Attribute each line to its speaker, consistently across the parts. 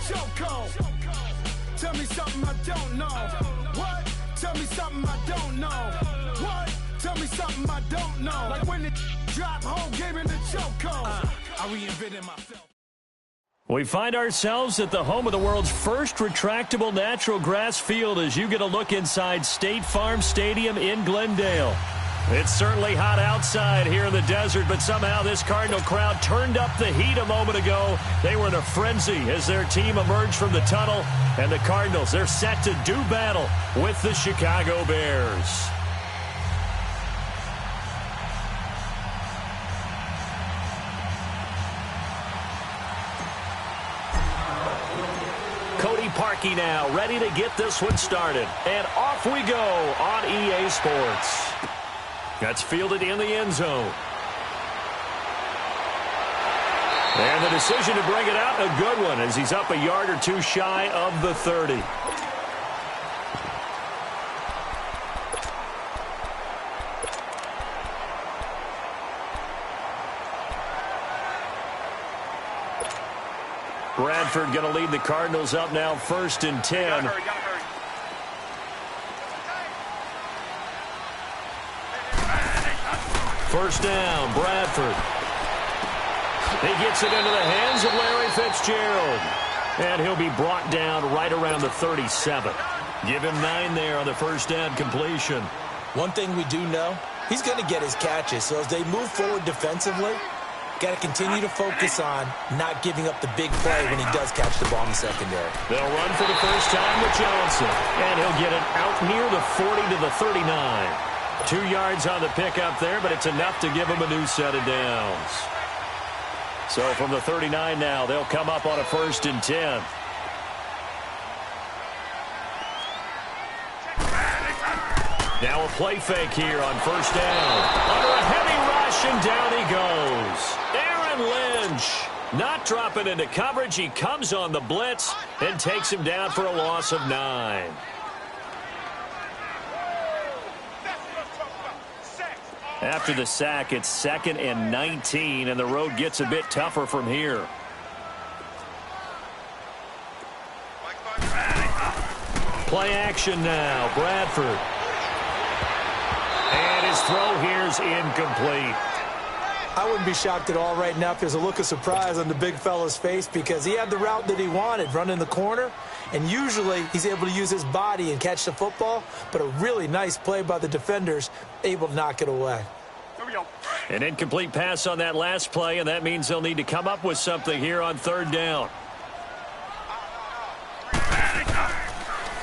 Speaker 1: chokehold. Tell me something I don't know. What? Tell me something I don't know. What? Tell me something I don't know. Like when it drop, whole game in the chokehold. I reinvented myself.
Speaker 2: We find ourselves at the home of the world's first retractable natural grass field as you get a look inside State Farm Stadium in Glendale. It's certainly hot outside here in the desert, but somehow this Cardinal crowd turned up the heat a moment ago. They were in a frenzy as their team emerged from the tunnel, and the Cardinals, they're set to do battle with the Chicago Bears. Parkey now, ready to get this one started. And off we go on EA Sports. That's fielded in the end zone. And the decision to bring it out, a good one, as he's up a yard or two shy of the 30. Bradford going to lead the Cardinals up now 1st and 10. First down, Bradford. He gets it into the hands of Larry Fitzgerald. And he'll be brought down right around the 37. Give him 9 there on the first down completion.
Speaker 3: One thing we do know, he's going to get his catches. So as they move forward defensively, got to continue to focus on not giving up the big play when he does catch the ball in the secondary.
Speaker 2: They'll run for the first time with Johnson. And he'll get it out near the 40 to the 39. 2 yards on the pickup there, but it's enough to give him a new set of downs. So from the 39 now, they'll come up on a 1st and 10. Now a play fake here on first down. Under a heavy rush, and down he goes. Aaron Lynch not dropping into coverage. He comes on the blitz and takes him down for a loss of 9. After the sack, it's 2nd and 19, and the road gets a bit tougher from here. Play action now, Bradford. And his throw here's incomplete.
Speaker 3: I wouldn't be shocked at all right now if there's a look of surprise on the big fella's face, because he had the route that he wanted, running the corner, and usually he's able to use his body and catch the football, but a really nice play by the defenders, able to knock it away.
Speaker 1: Here we go.
Speaker 2: An incomplete pass on that last play, and that means they'll need to come up with something here on 3rd down.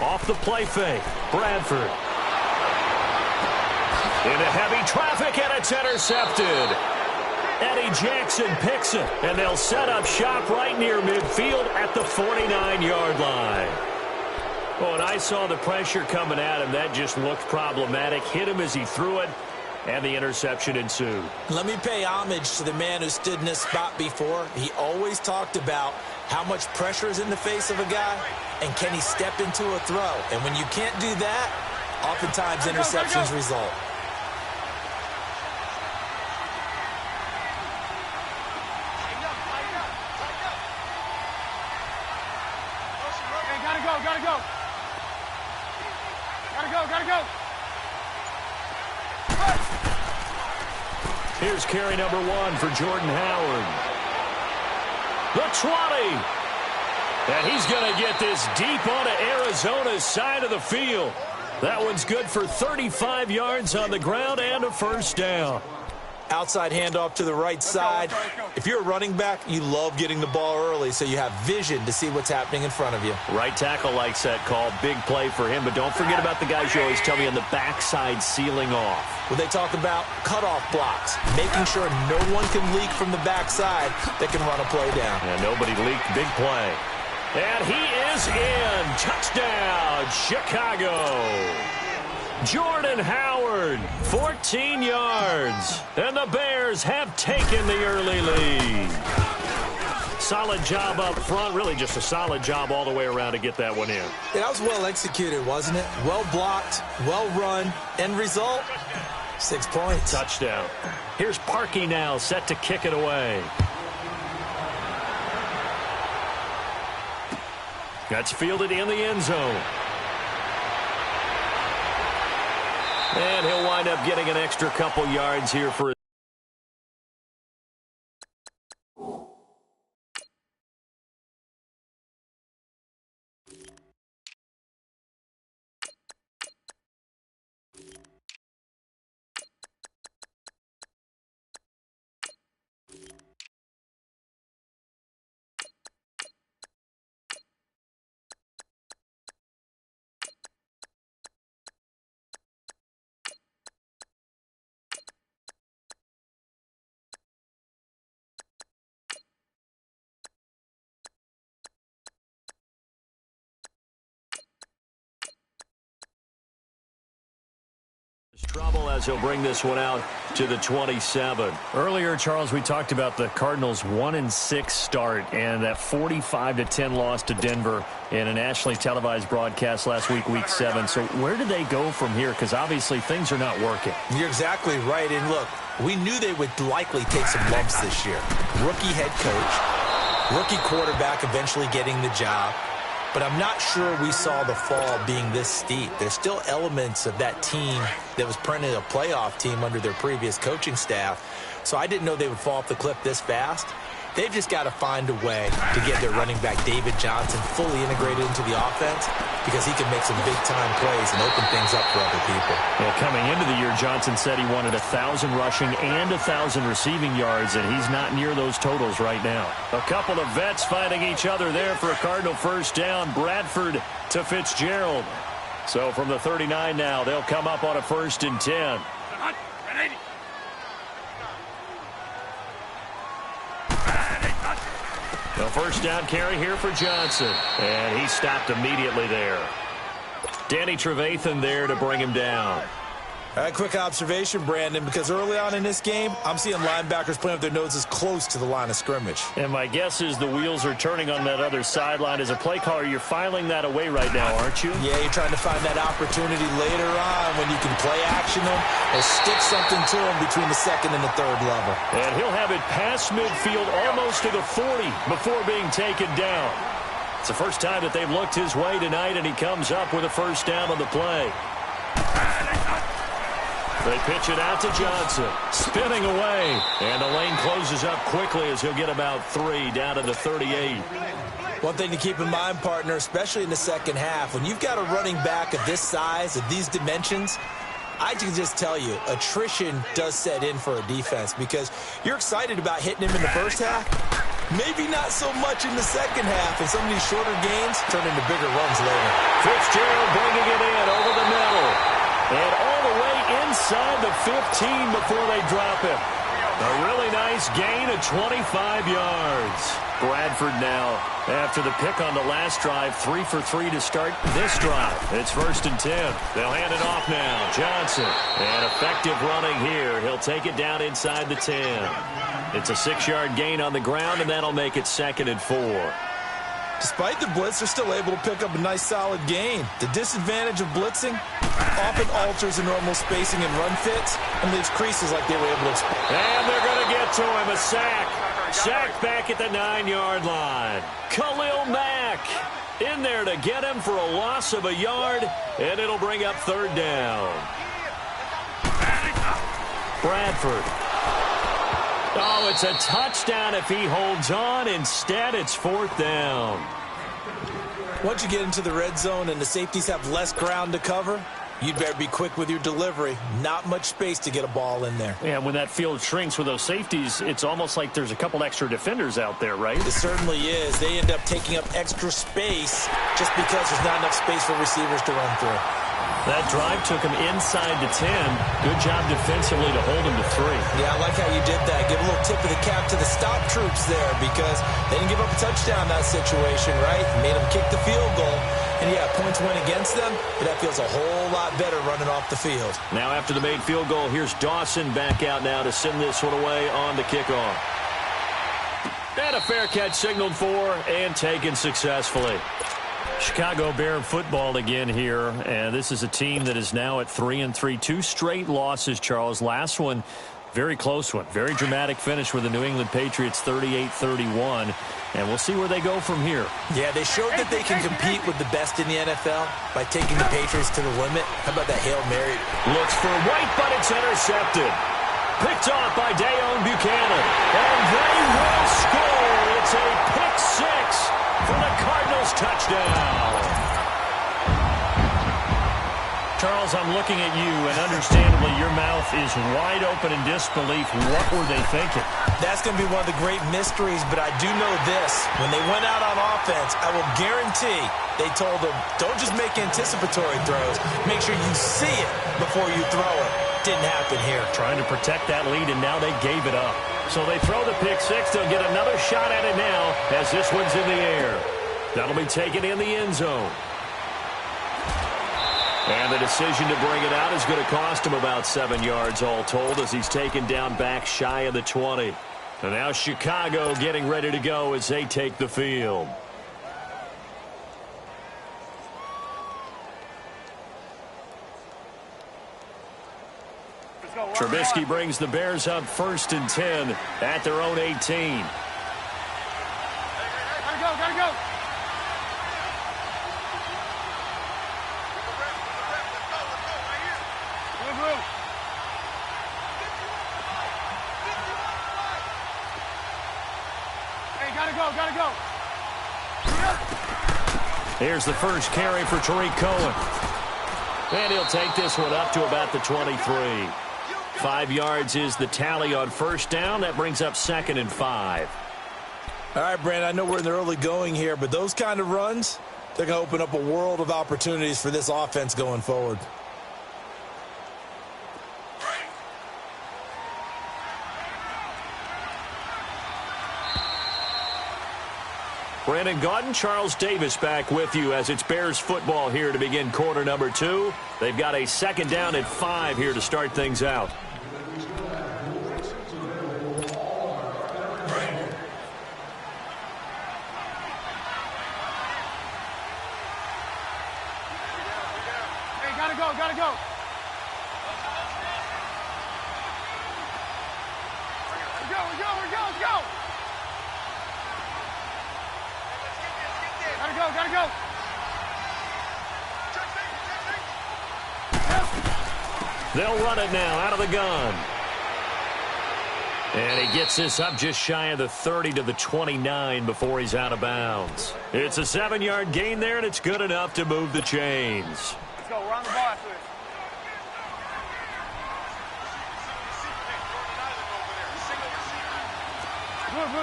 Speaker 2: Off the play fake, Bradford. Into heavy traffic, and it's intercepted. Eddie Jackson picks it, and they'll set up shop right near midfield at the 49-yard line. Oh, and I saw the pressure coming at him. That just looked problematic. Hit him as he threw it, and the interception ensued.
Speaker 3: Let me pay homage to the man who stood in this spot before. He always talked about how much pressure is in the face of a guy, and can he step into a throw. And when you can't do that, oftentimes interceptions result.
Speaker 1: Gotta go.
Speaker 2: Here's carry number 1 for Jordan Howard. The 20. And he's going to get this deep onto Arizona's side of the field. That one's good for 35 yards on the ground and a first down.
Speaker 3: Outside handoff to the right side. If you're a running back, you love getting the ball early so you have vision to see what's happening in front of you.
Speaker 2: Right tackle likes that call. Big play for him. But don't forget about the guys you always tell me on the backside sealing off.
Speaker 3: Well, they talk about cutoff blocks, making sure no one can leak from the backside that can run a play down.
Speaker 2: And nobody leaked. Big play. And he is in. Touchdown, Chicago. Jordan Howard, 14 yards. And the Bears have taken the early lead. Solid job up front. Really just a solid job all the way around to get that one in.
Speaker 3: Yeah, that was well executed, wasn't it? Well blocked, well run. End result, 6 points.
Speaker 2: Touchdown. Here's Parkey now, set to kick it away. That's fielded in the end zone. And he'll wind up getting an extra couple yards here for trouble as he'll bring this one out to the 27. Earlier, Charles, we talked about the Cardinals' 1-6 start and that 45-10 loss to Denver in a nationally televised broadcast last week, Week 7. So where do they go from here? Because obviously things are not working.
Speaker 3: You're exactly right. And look, we knew they would likely take some lumps this year. Rookie head coach, rookie quarterback eventually getting the job. But I'm not sure we saw the fall being this steep. There's still elements of that team that was perennially a playoff team under their previous coaching staff. So I didn't know they would fall off the cliff this fast. They've just got to find a way to get their running back David Johnson fully integrated into the offense because he can make some big-time plays and open things up for other people.
Speaker 2: Well, coming into the year, Johnson said he wanted 1,000 rushing and 1,000 receiving yards, and he's not near those totals right now. A couple of vets fighting each other there for a Cardinal first down. Bradford to Fitzgerald. So from the 39 now, they'll come up on a 1st and 10. The first down carry here for Johnson. And he stopped immediately there. Danny Trevathan there to bring him down.
Speaker 3: All right, quick observation, Brandon, because early on in this game, I'm seeing linebackers playing with their noses close to the line of scrimmage.
Speaker 2: And my guess is the wheels are turning on that other sideline. As a play caller, you're filing that away right now, aren't you?
Speaker 3: Yeah, you're trying to find that opportunity later on when you can play action them or stick something to them between the 2nd and the 3rd level.
Speaker 2: And he'll have it past midfield almost to the 40 before being taken down. It's the first time that they've looked his way tonight, and he comes up with a first down on the play. They pitch it out to Johnson. Spinning away. And the lane closes up quickly as he'll get about 3 down to the 38.
Speaker 3: One thing to keep in mind, partner, especially in the second half, when you've got a running back of this size, of these dimensions, I can just tell you, attrition does set in for a defense because you're excited about hitting him in the first half. Maybe not so much in the second half, and some of these shorter gains turn into bigger runs later.
Speaker 2: Fitzgerald bringing it in over the middle. And all the way inside the 15 before they drop him. A really nice gain of 25 yards. Bradford now, after the pick on the last drive, 3 for 3 to start this drive. It's 1st and 10. They'll hand it off now. Johnson. And effective running here. He'll take it down inside the 10. It's a 6-yard gain on the ground, and that'll make it 2nd and 4.
Speaker 3: Despite the blitz, they're still able to pick up a nice solid gain. The disadvantage of blitzing often alters the normal spacing and run fits and leaves creases like they were able to exploit.
Speaker 2: And they're going to get to him. A sack. Sack back at the 9-yard line. Khalil Mack in there to get him for a loss of a yard, and it'll bring up 3rd down. Bradford. Oh, it's a touchdown if he holds on. Instead, it's 4th down.
Speaker 3: Once you get into the red zone and the safeties have less ground to cover, you'd better be quick with your delivery. Not much space to get a ball in there.
Speaker 2: Yeah, when that field shrinks with those safeties, it's almost like there's a couple extra defenders out there, right?
Speaker 3: It certainly is. They end up taking up extra space just because there's not enough space for receivers to run through.
Speaker 2: That drive took him inside the 10. Good job defensively to hold him to 3.
Speaker 3: Yeah, I like how you did that. Give a little tip of the cap to the stop troops there because they didn't give up a touchdown in that situation, right? Made them kick the field goal. And, yeah, points went against them, but that feels a whole lot better running off the field.
Speaker 2: Now after the made field goal, here's Dawson back out now to send this one away on the kickoff. And a fair catch signaled for and taken successfully. Chicago Bear football again here, and this is a team that is now at 3-3. 2 straight losses, Charles. Last one Very close one. Very dramatic finish with the New England Patriots 38-31. And we'll see where they go from here.
Speaker 3: Yeah, they showed that they can compete with the best in the NFL by taking the Patriots to the limit. How about that Hail Mary?
Speaker 2: Looks for White, but it's intercepted. Picked off by Dayon Buchanan. And they will score. It's a pick six for the Cardinals touchdown. Charles, I'm looking at you, and understandably, your mouth is wide open in disbelief. What were they thinking?
Speaker 3: That's going to be one of the great mysteries, but I do know this. When they went out on offense, I will guarantee they told them, don't just make anticipatory throws. Make sure you see it before you throw it. Didn't happen here.
Speaker 2: Trying to protect that lead, and now they gave it up. So they throw the pick six. They'll get another shot at it now as this one's in the air. That'll be taken in the end zone. And the decision to bring it out is going to cost him about 7 yards all told as he's taken down back shy of the 20. And now Chicago getting ready to go as they take the field. Trubisky brings the Bears up 1st and 10 at their own 18.
Speaker 1: Gotta go. Gotta go.
Speaker 2: Here's the first carry for Tariq Cohen. And he'll take this one up to about the 23. 5 yards is the tally on first down. That brings up 2nd and 5.
Speaker 3: All right, Brandon, I know we're in the early going here, but those kind of runs, they're going to open up a world of opportunities for this offense going forward.
Speaker 2: Brandon Gaudin, Charles Davis back with you as it's Bears football here to begin quarter number 2. They've got a 2nd down at 5 here to start things out.
Speaker 1: Hey, gotta go. Let's go. Gotta go.
Speaker 2: They'll run it now out of the gun. And he gets this up just shy of the 30 to the 29 before he's out of bounds. It's a 7-yard gain there, and it's good enough to move the chains.
Speaker 1: Let's go. We're on the ball after this.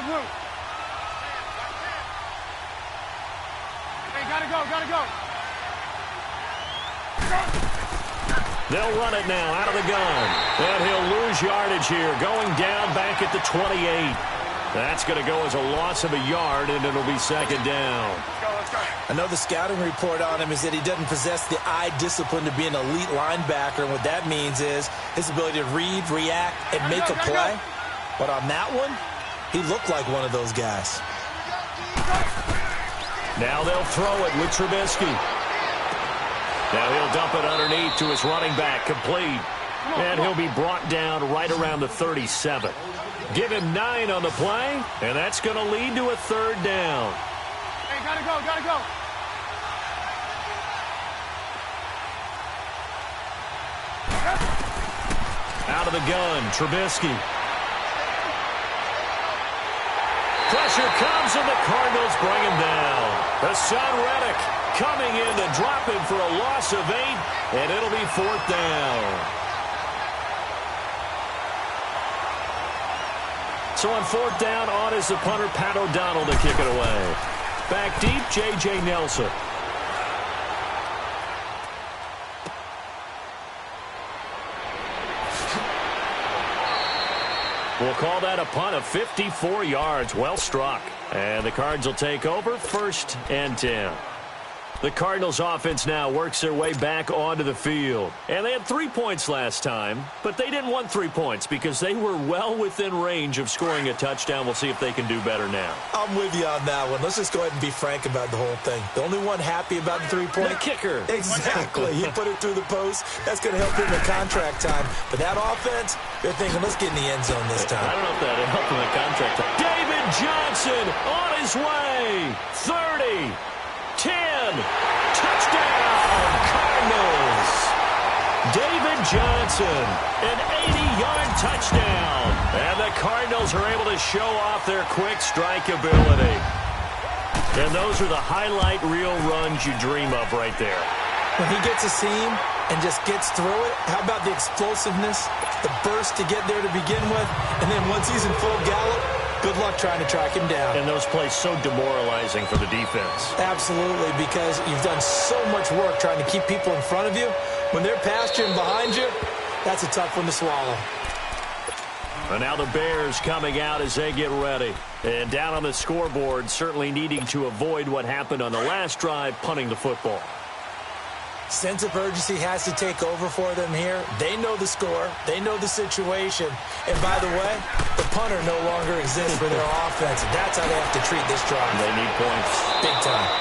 Speaker 1: Move. Hey, gotta go.
Speaker 2: They'll run it now out of the gun. And he'll lose yardage here, going down back at the 28. That's going to go as a loss of a yard, and it'll be 2nd down.
Speaker 1: Let's go.
Speaker 3: I know the scouting report on him is that he doesn't possess the eye discipline to be an elite linebacker, and what that means is his ability to read, react, and make a play. But on that one, he looked like one of those guys.
Speaker 2: Now they'll throw it with Trubisky. Now he'll dump it underneath to his running back, complete. And he'll be brought down right around the 37. Give him 9 on the play, and that's going to lead to a 3rd down.
Speaker 1: Hey, gotta go.
Speaker 2: Out of the gun, Trubisky. Pressure comes, and the Cardinals bring him down. Hassan Reddick coming in to drop him for a loss of 8, and it'll be 4th down. So on 4th down, on is the punter, Pat O'Donnell, to kick it away. Back deep, J.J. Nelson. We'll call that a punt of 54 yards. Well struck. And the Cards will take over 1st and 10. The Cardinals offense now works their way back onto the field. And they had 3 points last time, but they didn't want 3 points because they were well within range of scoring a touchdown. We'll see if they can do better now.
Speaker 3: I'm with you on that one. Let's just go ahead and be frank about the whole thing. The only one happy about the 3-point?
Speaker 2: The kicker.
Speaker 3: Exactly. He put it through the post. That's going to help him in contract time. But that offense, they're thinking, let's get in the end zone this time.
Speaker 2: I don't know if that'll help him in contract time. David Johnson on his way. 30. 10, touchdown, Cardinals. David Johnson, an 80-yard touchdown. And the Cardinals are able to show off their quick strike ability. And those are the highlight reel runs you dream of right there.
Speaker 3: When he gets a seam and just gets through it, how about the explosiveness, the burst to get there to begin with, and then once he's in full gallop, good luck trying to track him down.
Speaker 2: And those plays so demoralizing for the defense.
Speaker 3: Absolutely, because you've done so much work trying to keep people in front of you. When they're past you and behind you, that's a tough one to swallow.
Speaker 2: And now the Bears coming out as they get ready. And down on the scoreboard, certainly needing to avoid what happened on the last drive, punting the football.
Speaker 3: Sense of urgency has to take over for them here. They know the score. They know the situation. And by the way, the punter no longer exists for their offense. That's how they have to treat this drive.
Speaker 2: They need points.
Speaker 3: Big time.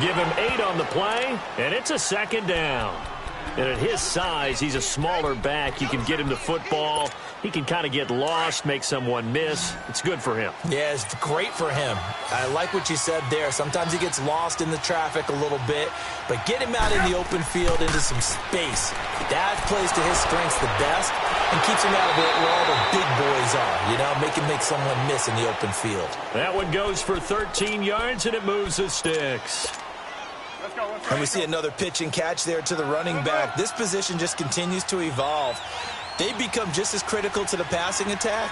Speaker 2: Give him 8 on the play, and it's a second down. And at his size, he's a smaller back. You can get him the football. He can kind of get lost, make someone miss. It's good for him.
Speaker 3: Yeah, it's great for him. I like what you said there. Sometimes he gets lost in the traffic a little bit, but get him out in the open field into some space. That plays to his strengths the best and keeps him out of it where all the big boys are. You know, make someone miss in the open field.
Speaker 2: That one goes for 13 yards, and it moves the sticks.
Speaker 3: And we see another pitch and catch there to the running back. This position just continues to evolve. They become just as critical to the passing attack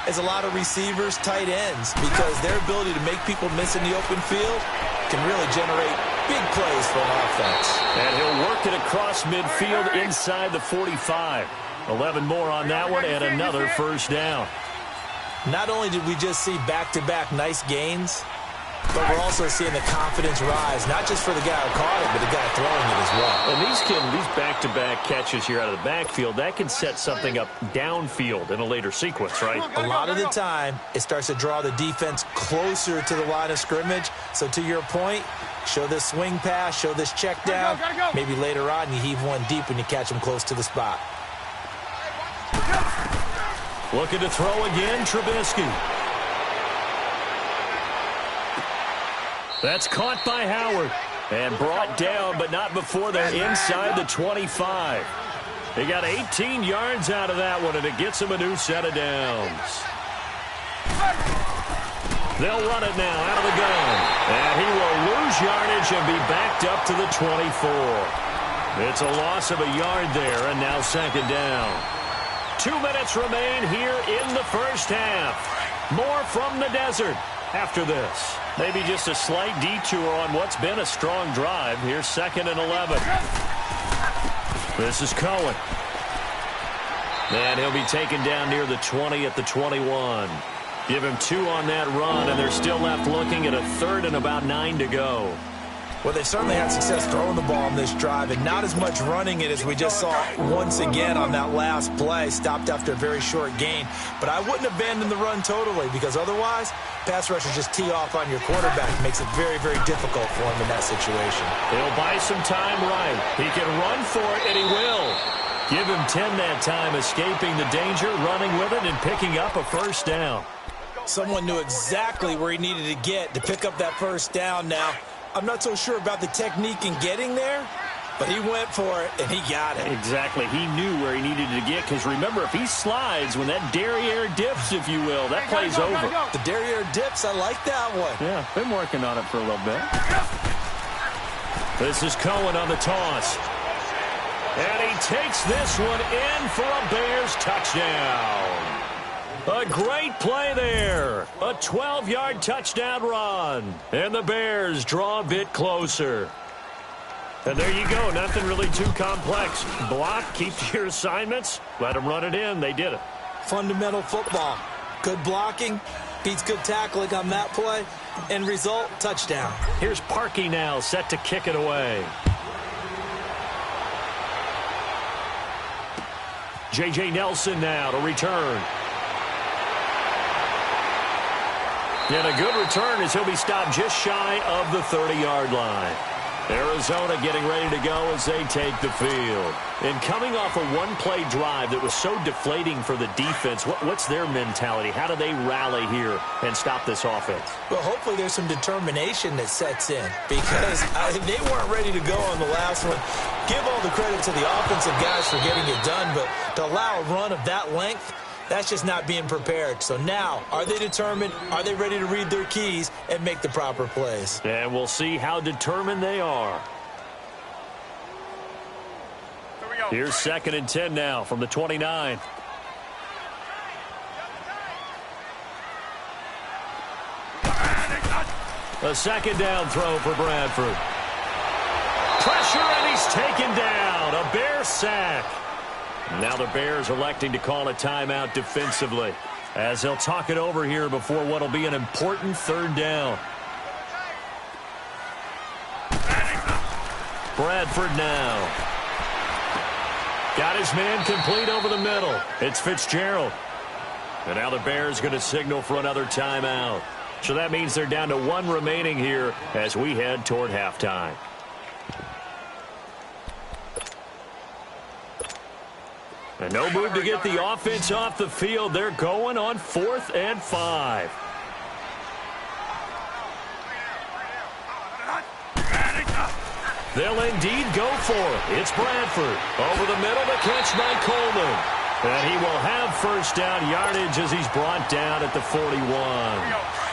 Speaker 3: as a lot of receivers, tight ends, because their ability to make people miss in the open field can really generate big plays for an offense.
Speaker 2: And he'll work it across midfield inside the 45. 11 more on that one and another first down.
Speaker 3: Not only did we just see back-to-back nice gains, but we're also seeing the confidence rise, not just for the guy who caught it, but the guy throwing it as well.
Speaker 2: And these back-to-back catches here out of the backfield, that can set something up downfield in a later sequence, right?
Speaker 3: A lot of the time, it starts to draw the defense closer to the line of scrimmage. So to your point, show this swing pass, show this check down. Maybe later on you heave one deep when you catch them close to the spot.
Speaker 2: Looking to throw again, Trubisky. That's caught by Howard and brought down, but not before they're inside the 25. They got 18 yards out of that one, and it gets them a new set of downs. They'll run it now out of the gun, and he will lose yardage and be backed up to the 24. It's a loss of a yard there, and now second down. 2 minutes remain here in the first half. More from the desert after this. Maybe just a slight detour on what's been a strong drive. Here's 2nd and 11. This is Cohen. And he'll be taken down near the 20 at the 21. Give him 2 on that run, and they're still left looking at a 3rd and about 9 to go.
Speaker 3: Well, they certainly had success throwing the ball on this drive, and not as much running it as we just saw once again on that last play. Stopped after a very short gain. But I wouldn't abandon the run totally, because otherwise, pass rushers just tee off on your quarterback. It makes it very, very difficult for him in that situation.
Speaker 2: He'll buy some time right. He can run for it, and he will. Give him 10 that time, escaping the danger, running with it, and picking up a first down.
Speaker 3: Someone knew exactly where he needed to get to pick up that first down now. I'm not so sure about the technique in getting there, but he went for it, and he got it.
Speaker 2: Exactly. He knew where he needed to get, because remember, if he slides, when that derriere dips, if you will, that play's over.
Speaker 3: The derriere dips, I like that one.
Speaker 2: Yeah, been working on it for a little bit. This is Cohen on the toss. And he takes this one in for a Bears touchdown. A great play there. A 12-yard touchdown run. And the Bears draw a bit closer. And there you go. Nothing really too complex. Block, keep to your assignments. Let them run it in. They did it.
Speaker 3: Fundamental football. Good blocking. Beats good tackling on that play. End result, touchdown.
Speaker 2: Here's Parkey now, set to kick it away. J.J. Nelson now to return. And a good return as he'll be stopped just shy of the 30-yard line. Arizona getting ready to go as they take the field. And coming off a one-play drive that was so deflating for the defense, what's their mentality? How do they rally here and stop this offense?
Speaker 3: Well, hopefully there's some determination that sets in because they weren't ready to go on the last one. Give all the credit to the offensive guys for getting it done, but to allow a run of that length, that's just not being prepared. So now, are they determined? Are they ready to read their keys and make the proper plays?
Speaker 2: And we'll see how determined they are. Here's 2nd and 10 now from the 29. A 2nd down throw for Bradford. Pressure, and he's taken down. A Bear sack. Now the Bears electing to call a timeout defensively as they'll talk it over here before what will be an important 3rd down. Bradford now. Got his man complete over the middle. It's Fitzgerald. And now the Bears going to signal for another timeout. So that means they're down to 1 remaining here as we head toward halftime. And no move to get the offense off the field. They're going on 4th and 5. They'll indeed go for it. It's Bradford. Over the middle, the catch by Coleman. And he will have 1st down yardage as he's brought down at the 41.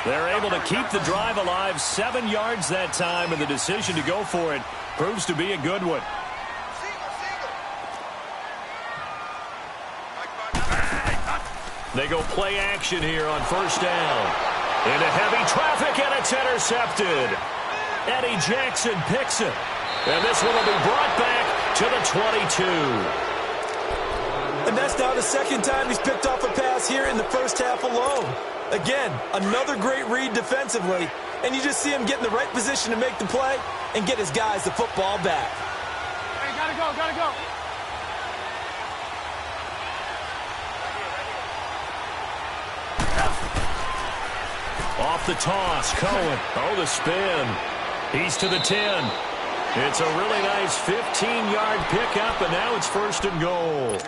Speaker 2: They're able to keep the drive alive, 7 yards that time, and the decision to go for it proves to be a good one. They go play action here on 1st down. Into heavy traffic, and it's intercepted. Eddie Jackson picks it. And this one will be brought back to the 22.
Speaker 3: And that's now the 2nd time he's picked off a pass here in the first half alone. Again, another great read defensively. And you just see him get in the right position to make the play and get his guys the football back.
Speaker 1: Hey, gotta go, gotta go.
Speaker 2: Off the toss, Cohen. Oh, the spin. He's to the 10. It's a really nice 15-yard pickup, and now it's 1st and goal.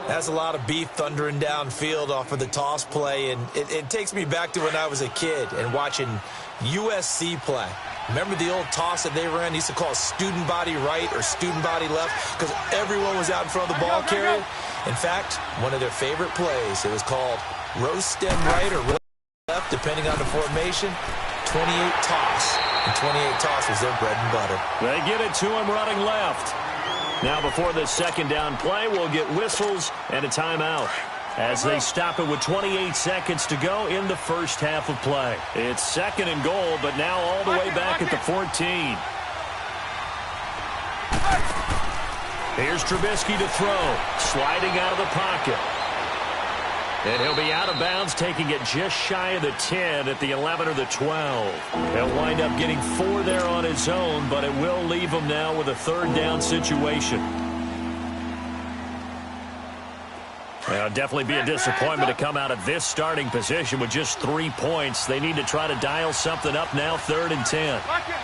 Speaker 3: That's a lot of beef thundering downfield off of the toss play, and it takes me back to when I was a kid and watching USC play. Remember the old toss that they ran? They used to call student body right or student body left because everyone was out in front of the ball carrier. In fact, one of their favorite plays, it was called roast stem right or roast left, depending on the formation. 28 toss. And 28 toss was their bread and butter.
Speaker 2: They get it to him running left. Now before this 2nd down play, we'll get whistles and a timeout as they stop it with 28 seconds to go in the first half of play. It's 2nd and goal, but now all the way back at the 14. Here's Trubisky to throw, sliding out of the pocket. And he'll be out of bounds, taking it just shy of the 10 at the 11 or the 12. He'll wind up getting 4 there on his own, but it will leave him now with a 3rd down situation. Well, definitely be a disappointment to come out of this starting position with just 3 points. They need to try to dial something up now, 3rd and 10.
Speaker 1: Lock in.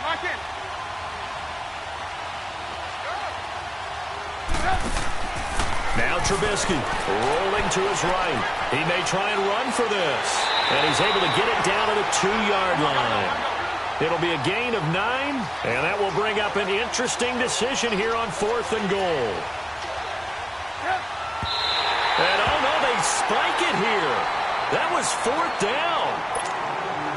Speaker 2: Now Trubisky rolling to his right. He may try and run for this. And he's able to get it down to the 2-yard line. It'll be a gain of 9, and that will bring up an interesting decision here on 4th and goal. And oh no, they spike it here. That was 4th down.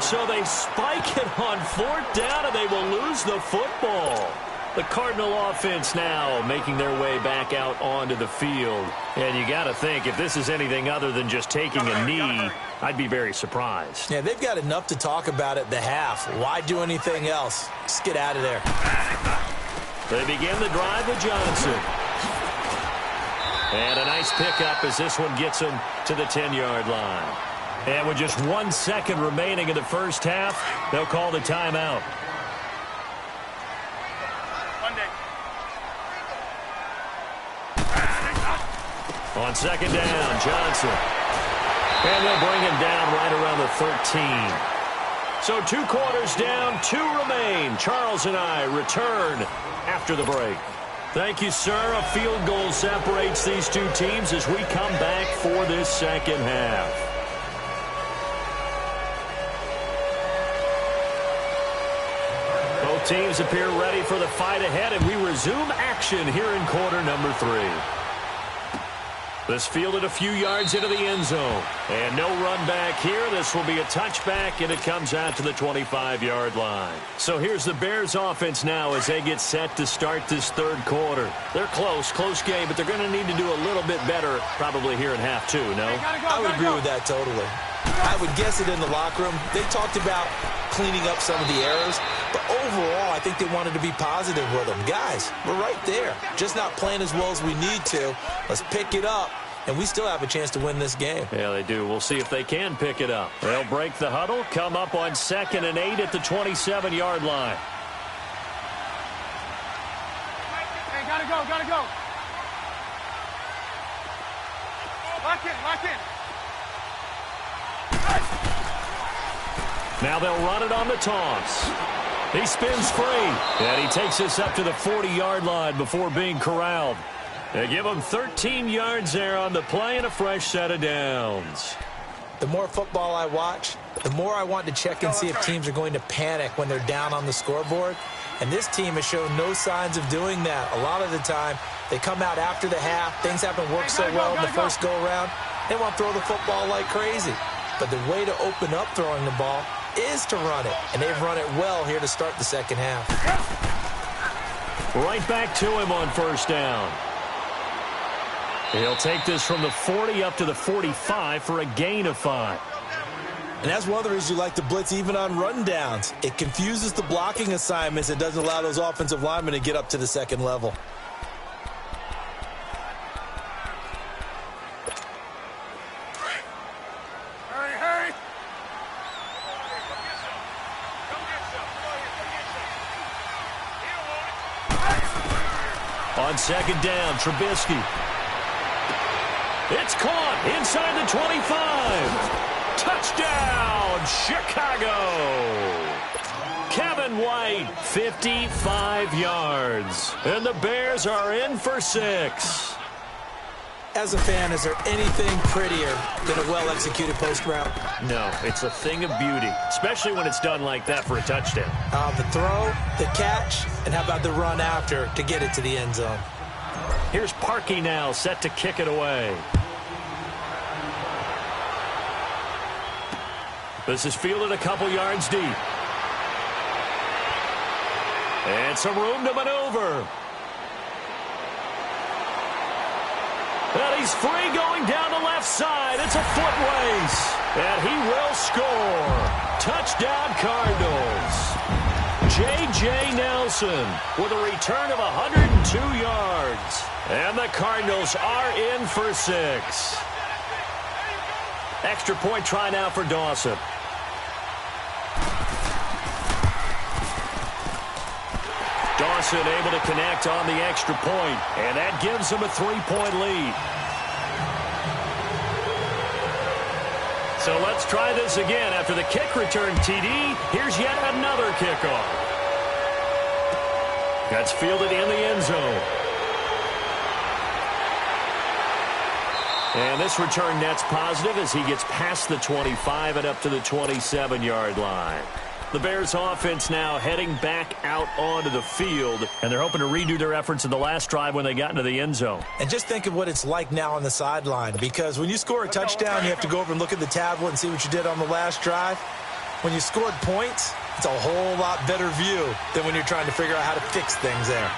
Speaker 2: So they spike it on 4th down, and they will lose the football. The Cardinal offense now making their way back out onto the field. And you got to think, if this is anything other than just taking a knee, I'd be very surprised.
Speaker 3: Yeah, they've got enough to talk about at the half. Why do anything else? Just get out of there.
Speaker 2: They begin the drive with Johnson. And a nice pickup as this one gets him to the 10-yard line. And with just 1 second remaining in the first half, they'll call the timeout. On second down, Johnson. And they'll bring him down right around the 13. So 2 quarters down, 2 remain. Charles and I return after the break. Thank you, sir. A field goal separates these two teams as we come back for this second half. Both teams appear ready for the fight ahead, and we resume action here in quarter number 3. This fielded a few yards into the end zone. And no run back here. This will be a touchback, and it comes out to the 25-yard line. So here's the Bears offense now as they get set to start this third quarter. They're close game, but they're going to need to do a little bit better probably here in half 2, no?
Speaker 3: I would agree with that totally. I would guess it in the locker room. They talked about cleaning up some of the errors, but overall, I think they wanted to be positive with them. Guys, we're right there. Just not playing as well as we need to. Let's pick it up, and we still have a chance to win this game.
Speaker 2: Yeah, they do. We'll see if they can pick it up. They'll break the huddle, come up on 2nd and 8 at the 27-yard line.
Speaker 1: Hey, gotta go. Lock in.
Speaker 2: Now they'll run it on the toss. He spins free, and he takes us up to the 40-yard line before being corralled. They give him 13 yards there on the play and a fresh set of downs.
Speaker 3: The more football I watch, the more I want to check and see if teams are going to panic when they're down on the scoreboard. And this team has shown no signs of doing that. A lot of the time, they come out after the half. Things haven't worked so well in the first go-around. They want to throw the football like crazy. But the way to open up throwing the ball is to run it. And they've run it well here to start the second half.
Speaker 2: Right back to him on first down. He'll take this from the 40 up to the 45 for a gain of 5.
Speaker 3: And that's one of the reasons you like to blitz even on rundowns. It confuses the blocking assignments. It doesn't allow those offensive linemen to get up to the second level.
Speaker 1: Hurry.
Speaker 2: On second down, Trubisky. It's caught inside the 25. Touchdown, Chicago. Kevin White, 55 yards. And the Bears are in for 6.
Speaker 3: As a fan, is there anything prettier than a well-executed post route?
Speaker 2: No, it's a thing of beauty, especially when it's done like that for a touchdown.
Speaker 3: The throw, the catch, and how about the run after to get it to the end zone?
Speaker 2: Here's Parkey now, set to kick it away. This is fielded a couple yards deep. And some room to maneuver. And he's free going down the left side. It's a foot race. And he will score. Touchdown, Cardinals. J.J. Nelson with a return of 102 yards. And the Cardinals are in for 6. Extra point try now for Dawson. Dawson able to connect on the extra point, and that gives him a 3-point lead. So let's try this again. After the kick return TD, here's yet another kickoff. That's fielded in the end zone. And this return net's positive as he gets past the 25 and up to the 27-yard line. The Bears offense now heading back out onto the field, and they're hoping to redo their efforts in the last drive when they got into the end zone.
Speaker 3: And just think of what it's like now on the sideline, because when you score a touchdown, you have to go over and look at the tablet and see what you did on the last drive. When you scored points, it's a whole lot better view than when you're trying to figure out how to fix things there.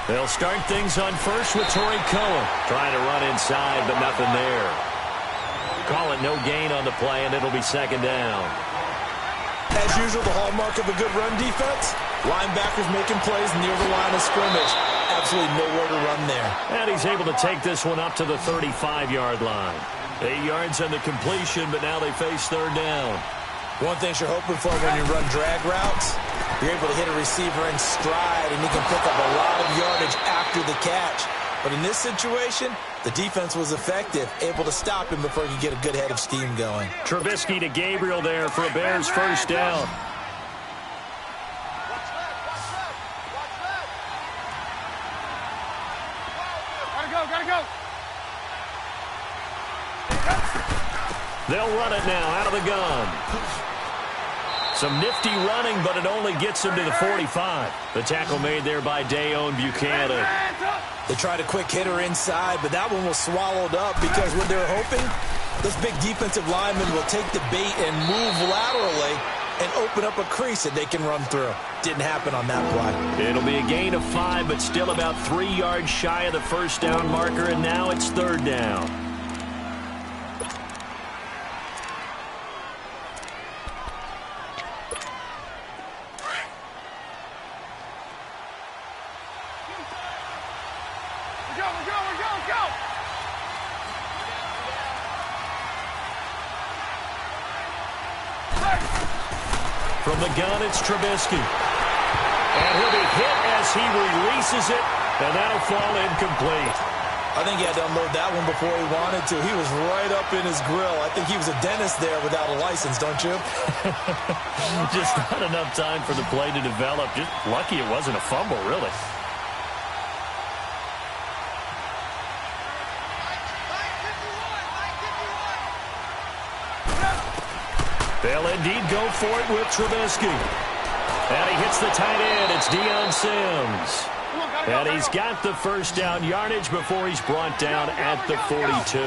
Speaker 2: They'll start things on first with Torrey Cohen. Trying to run inside, but nothing there. Call it no gain on the play, and it'll be second down.
Speaker 3: As usual, the hallmark of a good run defense, linebackers making plays near the line of scrimmage. Have absolutely nowhere to run there.
Speaker 2: And he's able to take this one up to the 35-yard line. 8 yards on the completion, but now they face third down.
Speaker 3: One thing you're hoping for when you run drag routes, you're able to hit a receiver in stride, and he can pick up a lot of yardage after the catch. But in this situation, the defense was effective, able to stop him before he could get a good head of steam going.
Speaker 2: Trubisky to Gabriel there for a Bears first down.
Speaker 1: Gotta go.
Speaker 2: They'll run it now out of the gun. Some nifty running, but it only gets him to the 45. The tackle made there by Dayon Buchanan.
Speaker 3: They tried a quick hitter inside, but that one was swallowed up because what they were hoping, this big defensive lineman will take the bait and move laterally and open up a crease that they can run through. Didn't happen on that play.
Speaker 2: It'll be a gain of 5, but still about 3 yards shy of the first down marker, and now it's third down.
Speaker 1: Go!
Speaker 2: From the gun, it's Trubisky. And he'll be hit as he releases it, and that'll fall incomplete.
Speaker 3: I think he had to unload that one before he wanted to. He was right up in his grill. I think he was a dentist there without a license, don't you?
Speaker 2: Just not enough time for the play to develop. Just lucky it wasn't a fumble, really. They'll indeed go for it with Trubisky. And he hits the tight end. It's Deion Sims. And he's got the first down yardage before he's brought down at the 42.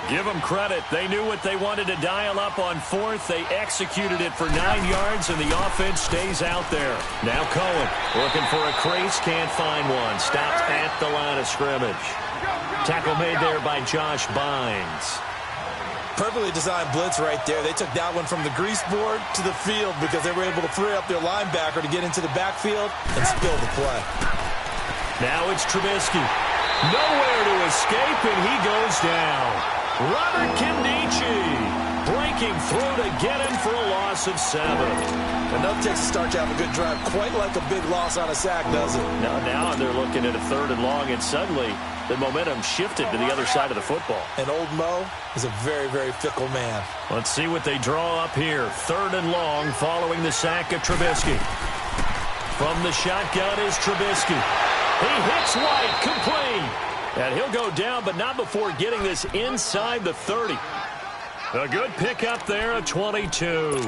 Speaker 2: Give them credit. They knew what they wanted to dial up on fourth. They executed it for 9 yards, and the offense stays out there. Now Cohen looking for a crease. Can't find one. Stopped at the line of scrimmage. Tackle made there by Josh Bynes.
Speaker 3: Perfectly designed blitz right there. They took that one from the grease board to the field because they were able to free up their linebacker to get into the backfield and spill the play.
Speaker 2: Now it's Trubisky. Nowhere to escape, and he goes down. Robert Kimdichie breaking through to get him for a loss of 7.
Speaker 3: Enough takes to start to have a good drive, quite like a big loss on a sack, does it?
Speaker 2: Now they're looking at a 3rd and long, and suddenly the momentum shifted to the other side of the football.
Speaker 3: And old Mo is a very, very fickle man.
Speaker 2: Let's see what they draw up here. 3rd and long following the sack of Trubisky. From the shotgun is Trubisky. He hits White, complete. And he'll go down, but not before getting this inside the 30. A good pickup there at 22.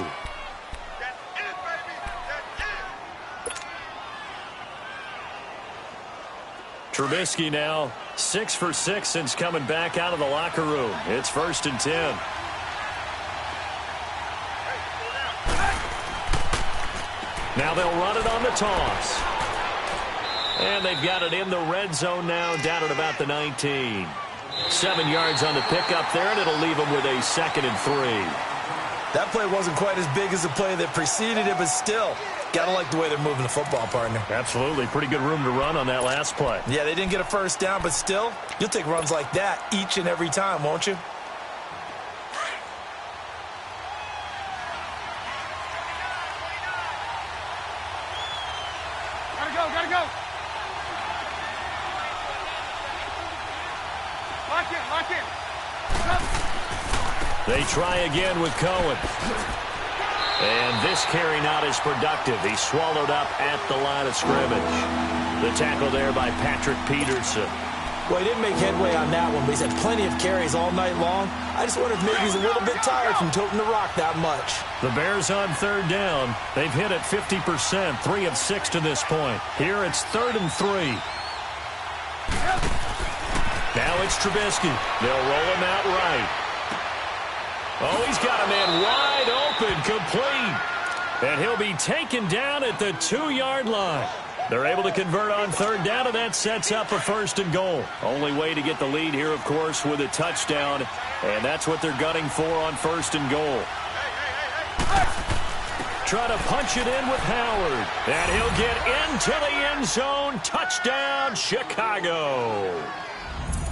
Speaker 2: Trubisky now 6 for 6 since coming back out of the locker room. It's 1st and 10. Now they'll run it on the toss. And they've got it in the red zone now, down at about the 19. 7 yards on the pickup there, and it'll leave them with a 2nd and 3.
Speaker 3: That play wasn't quite as big as the play that preceded it, but still, got to like the way they're moving the football, partner.
Speaker 2: Absolutely. Pretty good room to run on that last play.
Speaker 3: Yeah, they didn't get a first down, but still, you'll take runs like that each and every time, won't you?
Speaker 1: Gotta go. Lock in.
Speaker 2: They try again with Cohen. And this carry not as productive. He's swallowed up at the line of scrimmage. The tackle there by Patrick Peterson.
Speaker 3: Well, he didn't make headway on that one, but he's had plenty of carries all night long. I just wonder if maybe he's a little bit tired from toting the rock that much.
Speaker 2: The Bears on 3rd down. They've hit it 50%, 3 of 6 to this point. Here it's 3rd and 3. Now it's Trubisky. They'll roll him out right. Oh, he's got a man wide open, complete. And he'll be taken down at the 2-yard line. They're able to convert on 3rd down, and that sets up a 1st and goal. Only way to get the lead here, of course, with a touchdown. And that's what they're gunning for on 1st and goal. Try to punch it in with Howard. And he'll get into the end zone. Touchdown, Chicago.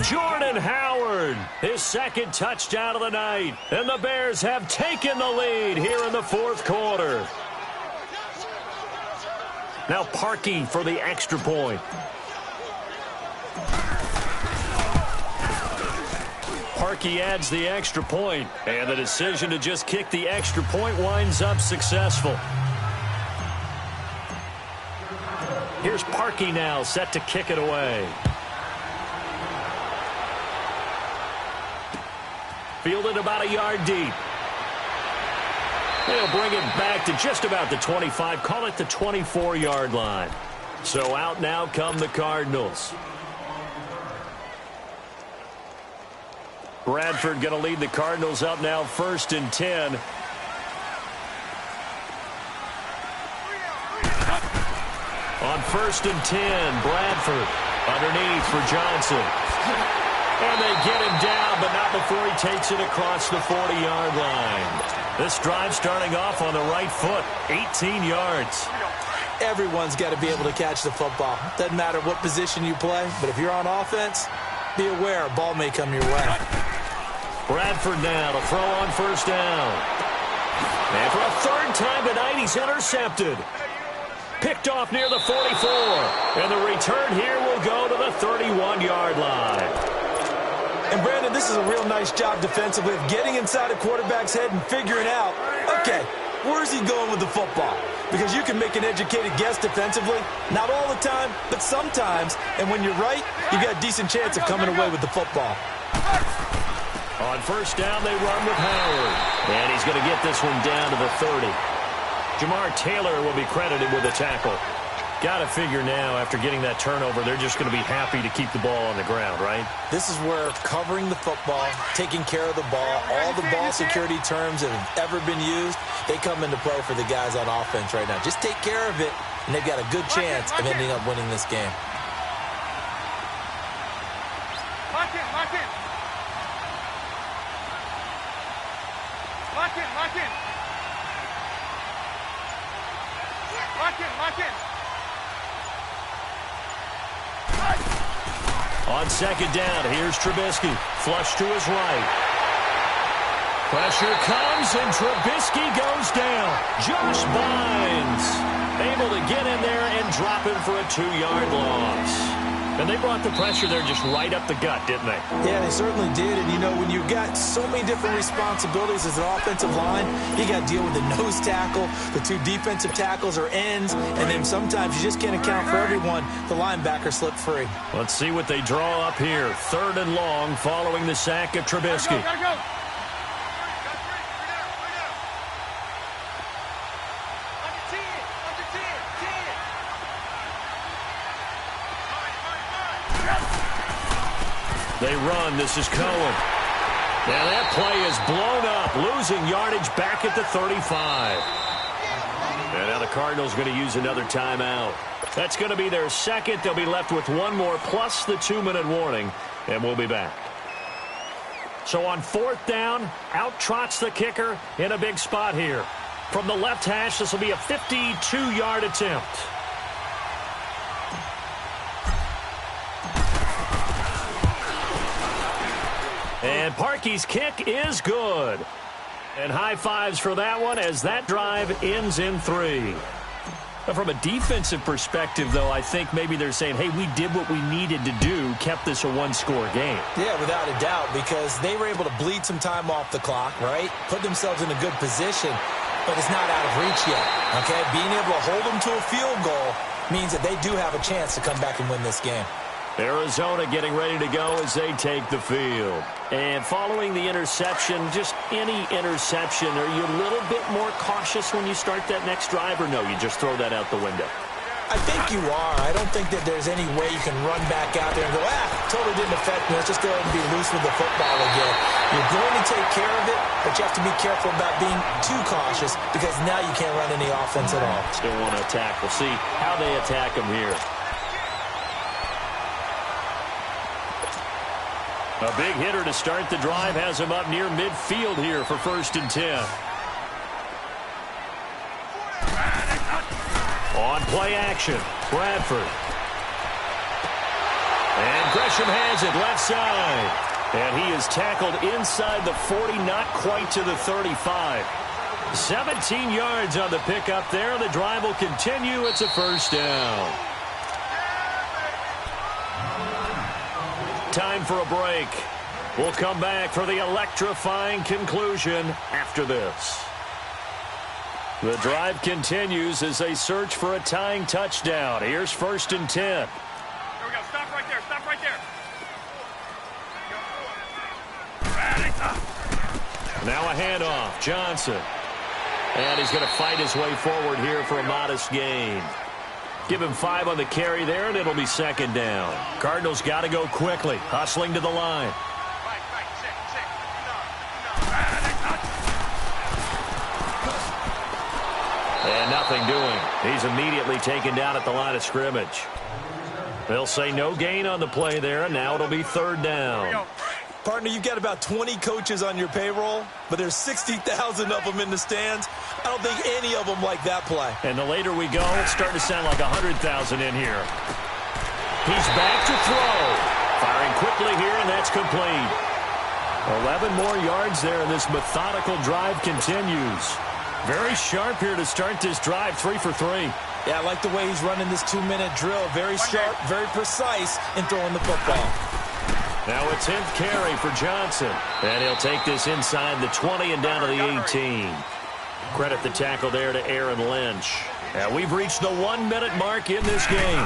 Speaker 2: Jordan Howard, his second touchdown of the night. And the Bears have taken the lead here in the fourth quarter. Now Parkey for the extra point. Parkey adds the extra point, and the decision to just kick the extra point winds up successful. Here's Parkey now, set to kick it away. Fielded about a yard deep. They'll bring it back to just about the 25, call it the 24-yard line. So out now come the Cardinals. Bradford going to lead the Cardinals up now 1st and 10. On 1st and 10, Bradford underneath for Johnson. And they get him down, but not before he takes it across the 40-yard line. This drive starting off on the right foot, 18 yards.
Speaker 3: Everyone's got to be able to catch the football. Doesn't matter what position you play, but if you're on offense, be aware a ball may come your way.
Speaker 2: Bradford now to throw on 1st down. And for a 3rd time tonight, he's intercepted. Picked off near the 44. And the return here will go to the 31-yard line.
Speaker 3: And, Brandon, this is a real nice job defensively of getting inside a quarterback's head and figuring out, okay, where's he going with the football? Because you can make an educated guess defensively, not all the time, but sometimes. And when you're right, you've got a decent chance of coming away with the football.
Speaker 2: On 1st down, they run with Howard. And he's going to get this one down to the 30. Jamar Taylor will be credited with a tackle. Got to figure now, after getting that turnover, they're just going to be happy to keep the ball on the ground, right?
Speaker 3: This is where covering the football, taking care of the ball, all the ball security terms that have ever been used, they come into play for the guys on offense right now. Just take care of it, and they've got a good chance of ending up winning this game.
Speaker 1: Lock in, lock in. Lock in, lock in. Lock in, lock in.
Speaker 2: On 2nd down, here's Trubisky. Flush to his right. Pressure comes, and Trubisky goes down. Josh Bynes able to get in there and drop him for a 2-yard loss. And they brought the pressure there just right up the gut, didn't they?
Speaker 3: Yeah, they certainly did. And, you know, when you've got so many different responsibilities as an offensive line, you got to deal with the nose tackle, the 2 defensive tackles or ends, and then sometimes you just can't account for everyone. The linebacker slipped free.
Speaker 2: Let's see what they draw up here. 3rd and long following the sack of Trubisky.
Speaker 1: Gotta go.
Speaker 2: They run. This is Cohen. Now that play is blown up, losing yardage back at the 35. And now the Cardinals going to use another timeout. That's going to be their 2nd. They'll be left with 1 more plus the 2-minute warning, and we'll be back. So on 4th down, out trots the kicker in a big spot here. From the left hash, this will be a 52-yard attempt. And Parkey's kick is good. And high fives for that one as that drive ends in 3. But from a defensive perspective, though, I think maybe they're saying, hey, we did what we needed to do, kept this a 1-score game.
Speaker 3: Yeah, without a doubt, because they were able to bleed some time off the clock, right? Put themselves in a good position, but it's not out of reach yet, okay? Being able to hold them to a field goal means that they do have a chance to come back and win this game.
Speaker 2: Arizona getting ready to go as they take the field. And following the interception, just any interception, are you a little bit more cautious when you start that next drive, or no, you just throw that out the window?
Speaker 3: I think you are. I don't think that there's any way you can run back out there and go, totally didn't affect me. Let's just go ahead and be loose with the football again. You're going to take care of it, but you have to be careful about being too cautious because now you can't run any offense at all.
Speaker 2: Still want to attack. We'll see how they attack them here. A big hitter to start the drive has him up near midfield here for 1st and 10. On play action, Bradford. And Gresham has it left side. And he is tackled inside the 40, not quite to the 35. 17 yards on the pickup there. The drive will continue. It's a first down. Time for a break. We'll come back for the electrifying conclusion after this. The drive continues as they search for a tying touchdown. Here's 1st and 10.
Speaker 4: Here we go. Stop right there. Stop right there.
Speaker 2: Now a handoff. Johnson. And he's going to fight his way forward here for a modest gain. Give him 5 on the carry there, and it'll be 2nd down. Cardinals got to go quickly, hustling to the line. And nothing doing. He's immediately taken down at the line of scrimmage. They'll say no gain on the play there, and now it'll be 3rd down.
Speaker 3: Partner, you've got about 20 coaches on your payroll, but there's 60,000 of them in the stands. I don't think any of them like that play.
Speaker 2: And the later we go, it's starting to sound like 100,000 in here. He's back to throw. Firing quickly here, and that's complete. 11 more yards there, and this methodical drive continues. Very sharp here to start this drive, 3 for 3.
Speaker 3: Yeah, I like the way he's running this 2-minute drill. Very sharp, very precise in throwing the football.
Speaker 2: Now a 10th carry for Johnson. And he'll take this inside the 20 and down to the 18. Credit the tackle there to Aaron Lynch. And we've reached the 1-minute mark in this game.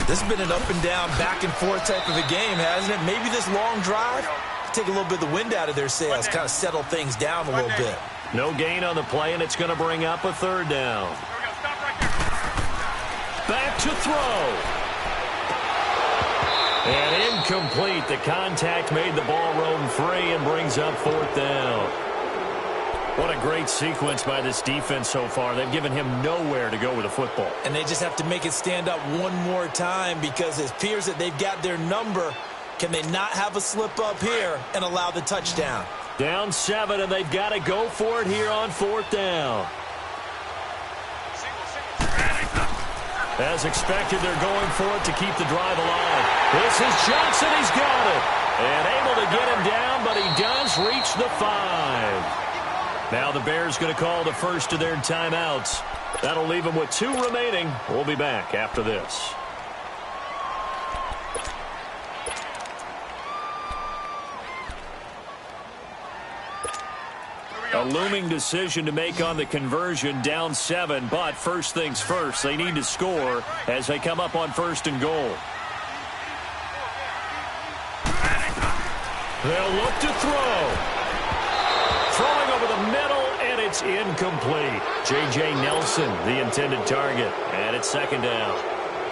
Speaker 3: This has been an up and down, back and forth type of a game, hasn't it? Maybe this long drive, take a little bit of the wind out of their sails, kind of settle things down a little bit.
Speaker 2: No gain on the play, and it's going to bring up a 3rd down. Back to throw. And incomplete. The contact made the ball roam free and brings up 4th down. What a great sequence by this defense so far. They've given him nowhere to go with the football.
Speaker 3: And they just have to make it stand up one more time because it appears that they've got their number. Can they not have a slip up here and allow the touchdown?
Speaker 2: Down 7, and they've got to go for it here on 4th down. As expected, they're going for it to keep the drive alive. This is Johnson. He's got it. And able to get him down, but he does reach the 5. Now the Bears going to call the first of their timeouts. That'll leave them with 2 remaining. We'll be back after this. A looming decision to make on the conversion, down 7, but first things first, they need to score as they come up on 1st and goal. They'll look to throw. Throwing over the middle, and it's incomplete. J.J. Nelson, the intended target, and it's 2nd down.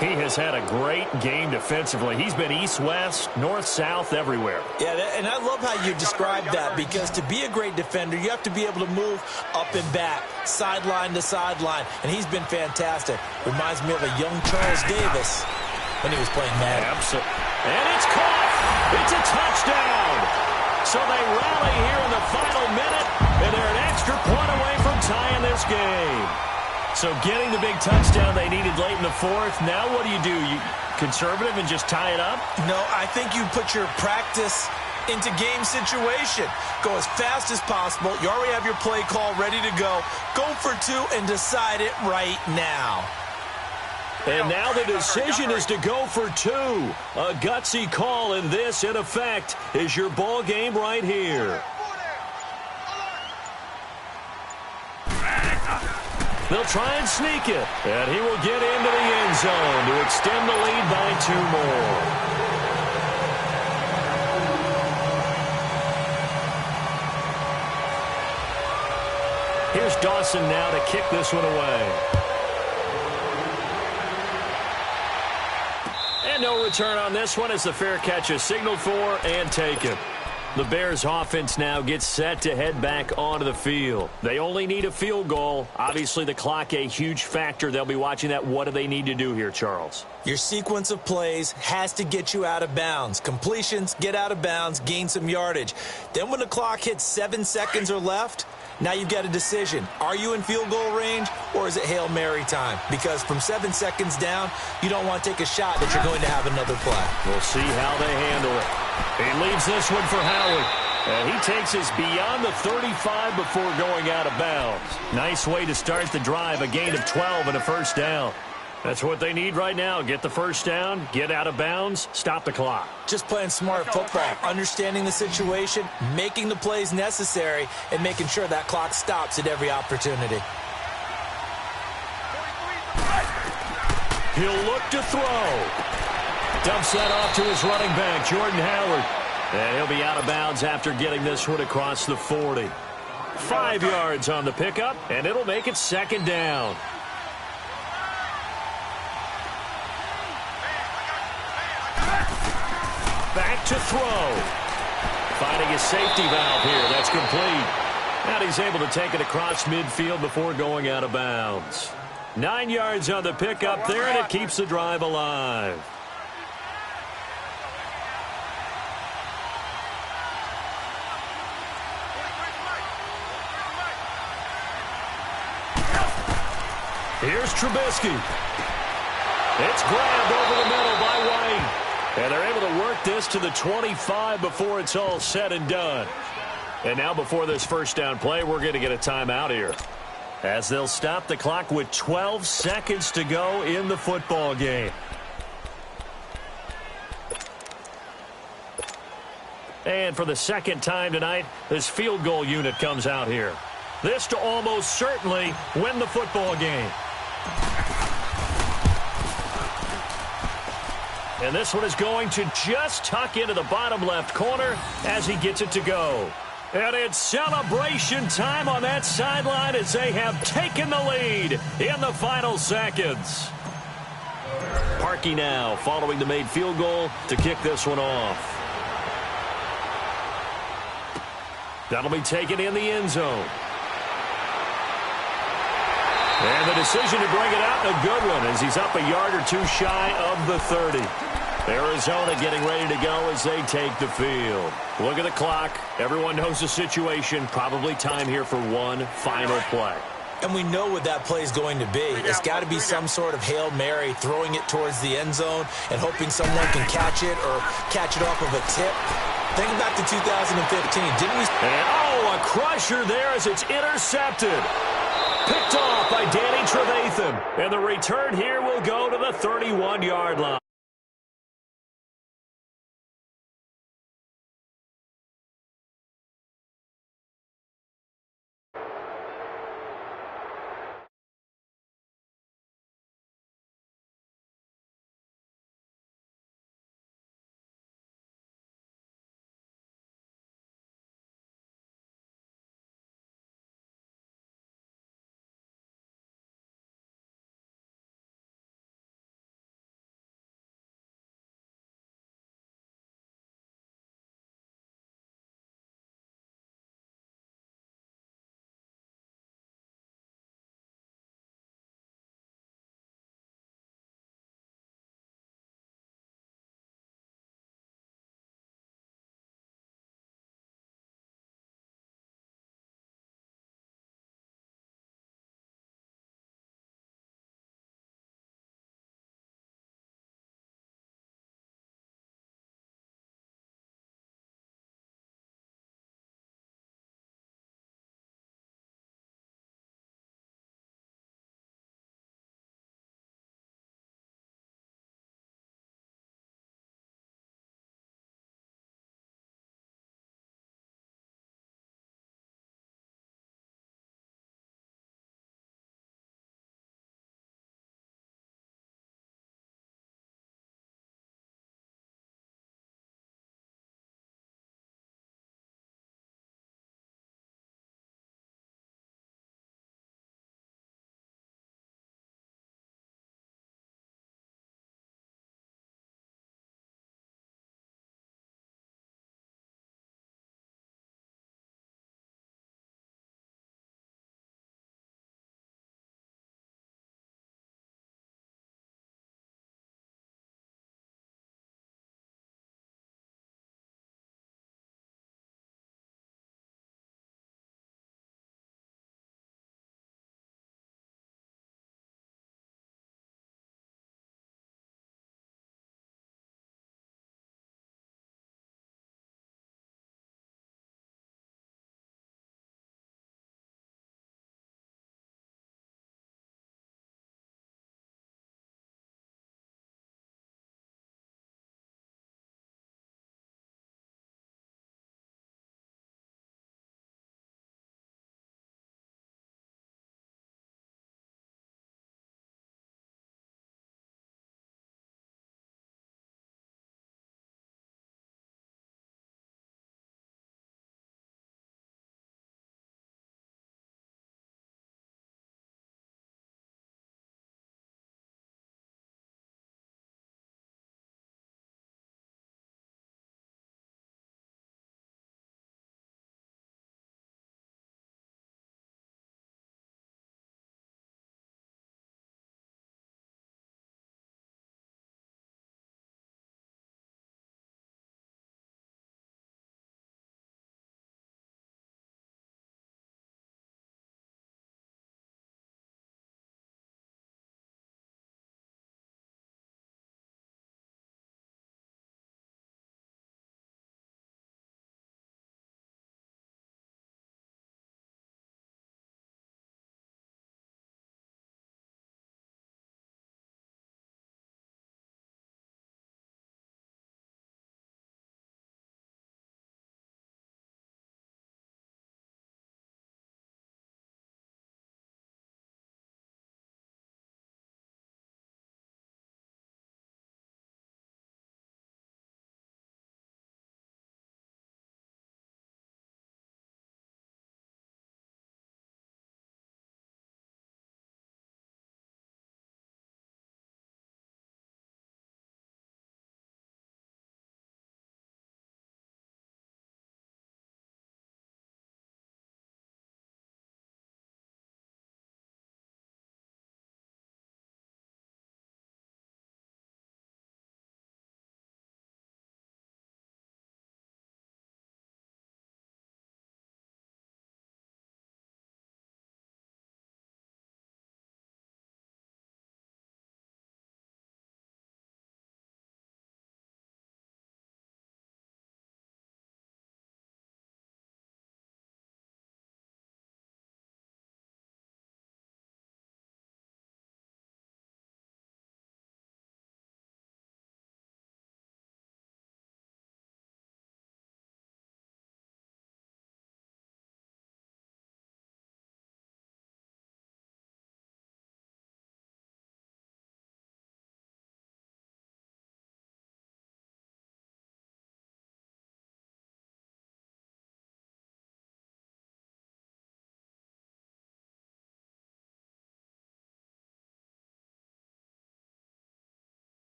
Speaker 2: He has had a great game defensively. He's been east-west, north-south, everywhere. Yeah,
Speaker 3: and I love how you describe that because to be a great defender, you have to be able to move up and back, sideline to sideline, and he's been fantastic. Reminds me of a young Charles Davis when he was playing Madden.
Speaker 2: Absolutely. And it's caught. It's a touchdown. So they rally here in the final minute, and they're an extra point away from tying this game. So getting the big touchdown they needed late in the 4th. Now what do? You conservative and just tie it up?
Speaker 3: No, I think you put your practice into game situation. Go as fast as possible. You already have your play call ready to go. Go for 2 and decide it right now.
Speaker 2: And now the decision is to go for 2. A gutsy call, and this, in effect, is your ball game right here. They'll try and sneak it, and he will get into the end zone to extend the lead by 2 more. Here's Dawson now to kick this one away. And no return on this one as the fair catch is signaled for and taken. The Bears offense now gets set to head back onto the field. They only need a field goal. Obviously, the clock a huge factor. They'll be watching that. What do they need to do here, Charles?
Speaker 3: Your sequence of plays has to get you out of bounds. Completions, get out of bounds, gain some yardage. Then when the clock hits 7 seconds or left, now you've got a decision. Are you in field goal range or is it Hail Mary time? Because from 7 seconds down, you don't want to take a shot that you're going to have another play.
Speaker 2: We'll see how they handle it. He leaves this one for Howard. And he takes us beyond the 35 before going out of bounds. Nice way to start the drive, a gain of 12 and a first down. That's what they need right now. Get the first down, get out of bounds, stop the clock.
Speaker 3: Just playing smart football, understanding the situation, making the plays necessary, and making sure that clock stops at every opportunity.
Speaker 2: He'll look to throw. Dumps that off to his running back, Jordan Howard. And he'll be out of bounds after getting this one across the 40. 5 yards on the pickup, and it'll make it second down. Back to throw. Finding a safety valve here. That's complete. And he's able to take it across midfield before going out of bounds. 9 yards on the pickup there, and it keeps the drive alive. Here's Trubisky. It's grabbed over the middle by White. And they're able to work this to the 25 before it's all said and done. And now before this first down play, we're going to get a timeout here, as they'll stop the clock with 12 seconds to go in the football game. And for the second time tonight, this field goal unit comes out here. This to almost certainly win the football game. And this one is going to just tuck into the bottom left corner as he gets it to go. And it's celebration time on that sideline as they have taken the lead in the final seconds. Parkey now following the made field goal to kick this one off. That'll be taken in the end zone. And the decision to bring it out, a good one, as he's up a yard or two shy of the 30. Arizona getting ready to go as they take the field. Look at the clock. Everyone knows the situation. Probably time here for one final play.
Speaker 3: And we know what that play is going to be. It's got to be some sort of Hail Mary, throwing it towards the end zone and hoping someone can catch it or catch it off of a tip. Think back to 2015. Didn't we?
Speaker 2: And, a crusher there as it's intercepted. Picked off by Danny Trevathan. And the return here will go to the 31-yard line.